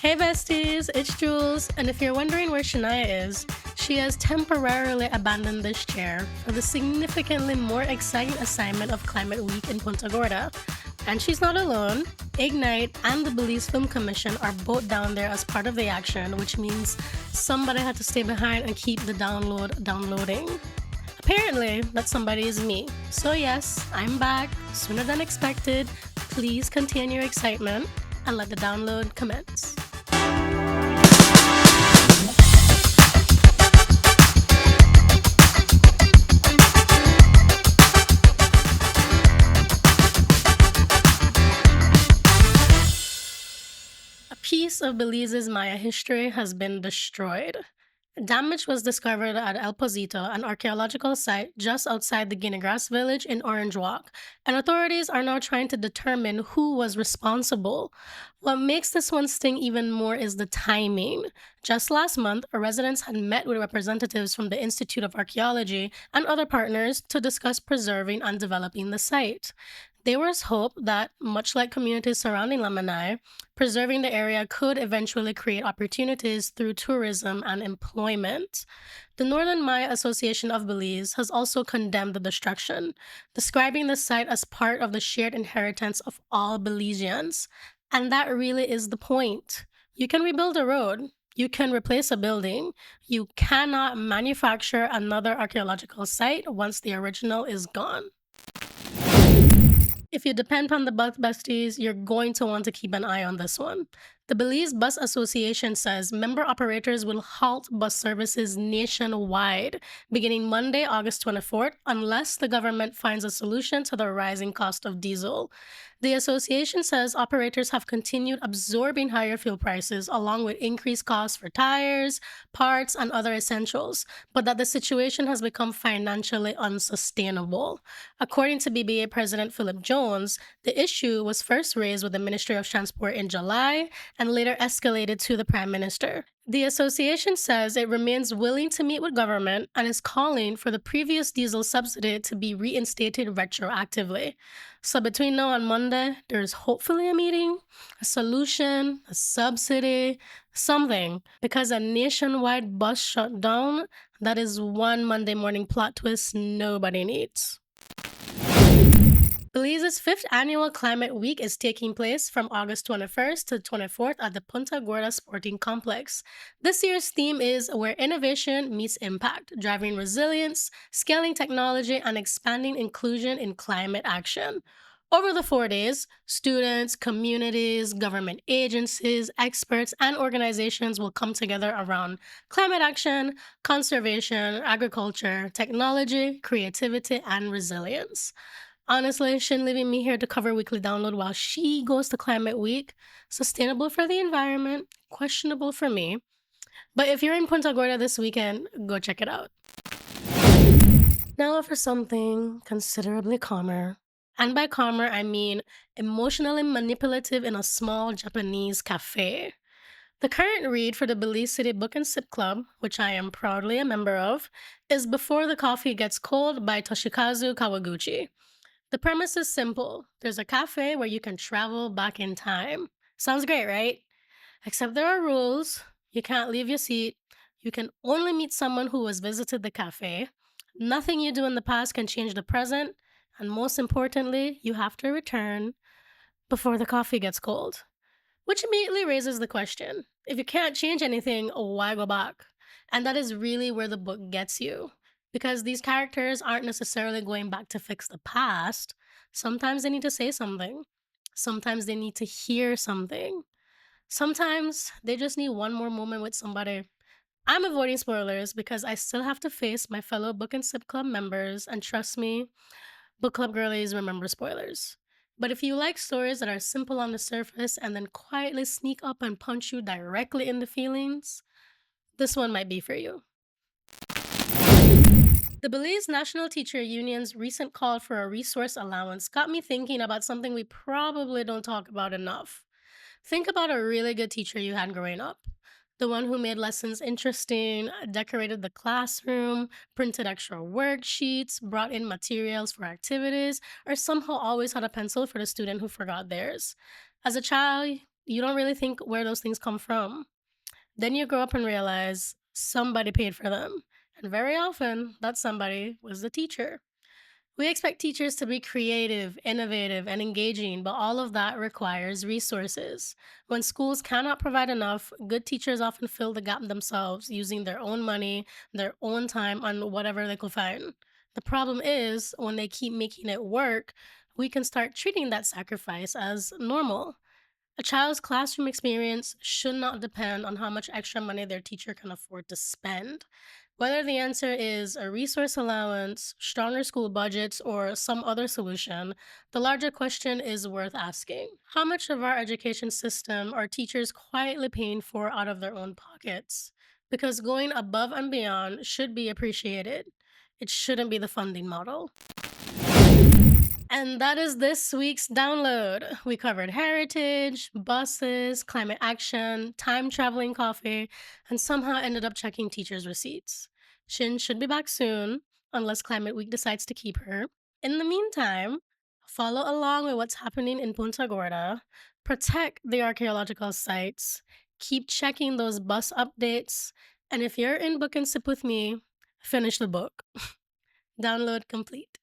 Hey besties, it's Jules, and if you're wondering where Shania is, she has temporarily abandoned this chair for the significantly more exciting assignment of Climate Week in Punta Gorda. And she's not alone. Ignite and the Belize Film Commission are both down there as part of the action, which means somebody had to stay behind and keep the download downloading. Apparently, that somebody is me. So, yes, I'm back sooner than expected. Please contain your excitement and let the download commence. A piece of Belize's Maya history has been destroyed. Damage was discovered at El Posito, an archaeological site just outside the Guinea Grass village in Orange Walk, and authorities are now trying to determine who was responsible. What makes this one sting even more is the timing. Just last month, residents had met with representatives from the Institute of Archaeology and other partners to discuss preserving and developing the site. There was hope that, much like communities surrounding Lamanai, preserving the area could eventually create opportunities through tourism and employment. The Northern Maya Association of Belize has also condemned the destruction, describing the site as part of the shared inheritance of all Belizeans. And that really is the point. You can rebuild a road, you can replace a building, you cannot manufacture another archaeological site once the original is gone. If you depend on the bus besties, you're going to want to keep an eye on this one. The Belize Bus Association says member operators will halt bus services nationwide beginning Monday, August 24th, unless the government finds a solution to the rising cost of diesel. The association says operators have continued absorbing higher fuel prices along with increased costs for tires, parts, and other essentials, but that the situation has become financially unsustainable. According to BBA President Philip Jones, the issue was first raised with the Ministry of Transport in July and later escalated to the Prime Minister. The association says it remains willing to meet with government and is calling for the previous diesel subsidy to be reinstated retroactively. So between now and Monday, there's hopefully a meeting, a solution, a subsidy, something, because a nationwide bus shutdown, that is one Monday morning plot twist nobody needs. Belize's fifth annual Climate Week is taking place from August 21st to 24th at the Punta Gorda Sporting Complex. This year's theme is Where Innovation Meets Impact, driving resilience, scaling technology, and expanding inclusion in climate action. Over the 4 days, students, communities, government agencies, experts, and organizations will come together around climate action, conservation, agriculture, technology, creativity, and resilience. Honestly, Shin leaving me here to cover weekly download while she goes to Climate Week. Sustainable for the environment, questionable for me. But if you're in Punta Gorda this weekend, go check it out. Now for something considerably calmer. And by calmer, I mean emotionally manipulative in a small Japanese cafe. The current read for the Belize City Book and Sip Club, which I am proudly a member of, is Before the Coffee Gets Cold by Toshikazu Kawaguchi. The premise is simple. There's a cafe where you can travel back in time. Sounds great, right? Except there are rules. You can't leave your seat. You can only meet someone who has visited the cafe. Nothing you do in the past can change the present. And most importantly, you have to return before the coffee gets cold. Which immediately raises the question, if you can't change anything, why go back? And that is really where the book gets you. Because these characters aren't necessarily going back to fix the past. Sometimes they need to say something. Sometimes they need to hear something. Sometimes they just need one more moment with somebody. I'm avoiding spoilers because I still have to face my fellow Book and Sip Club members, and trust me, Book Club girlies remember spoilers. But if you like stories that are simple on the surface and then quietly sneak up and punch you directly in the feelings, this one might be for you. The Belize National Teacher Union's recent call for a resource allowance got me thinking about something we probably don't talk about enough. Think about a really good teacher you had growing up. The one who made lessons interesting, decorated the classroom, printed extra worksheets, brought in materials for activities, or somehow always had a pencil for the student who forgot theirs. As a child, you don't really think where those things come from. Then you grow up and realize somebody paid for them. And very often, that somebody was the teacher. We expect teachers to be creative, innovative, and engaging, but all of that requires resources. When schools cannot provide enough, good teachers often fill the gap themselves using their own money, their own time on whatever they could find. The problem is, when they keep making it work, we can start treating that sacrifice as normal. A child's classroom experience should not depend on how much extra money their teacher can afford to spend. Whether the answer is a resource allowance, stronger school budgets, or some other solution, the larger question is worth asking. How much of our education system are teachers quietly paying for out of their own pockets? Because going above and beyond should be appreciated. It shouldn't be the funding model. And that is this week's download. We covered heritage, buses, climate action, time traveling coffee, and somehow ended up checking teachers' receipts. Shin should be back soon, unless Climate Week decides to keep her. In the meantime, follow along with what's happening in Punta Gorda, protect the archaeological sites, keep checking those bus updates, and if you're in Book and Sip with me, finish the book. Download complete.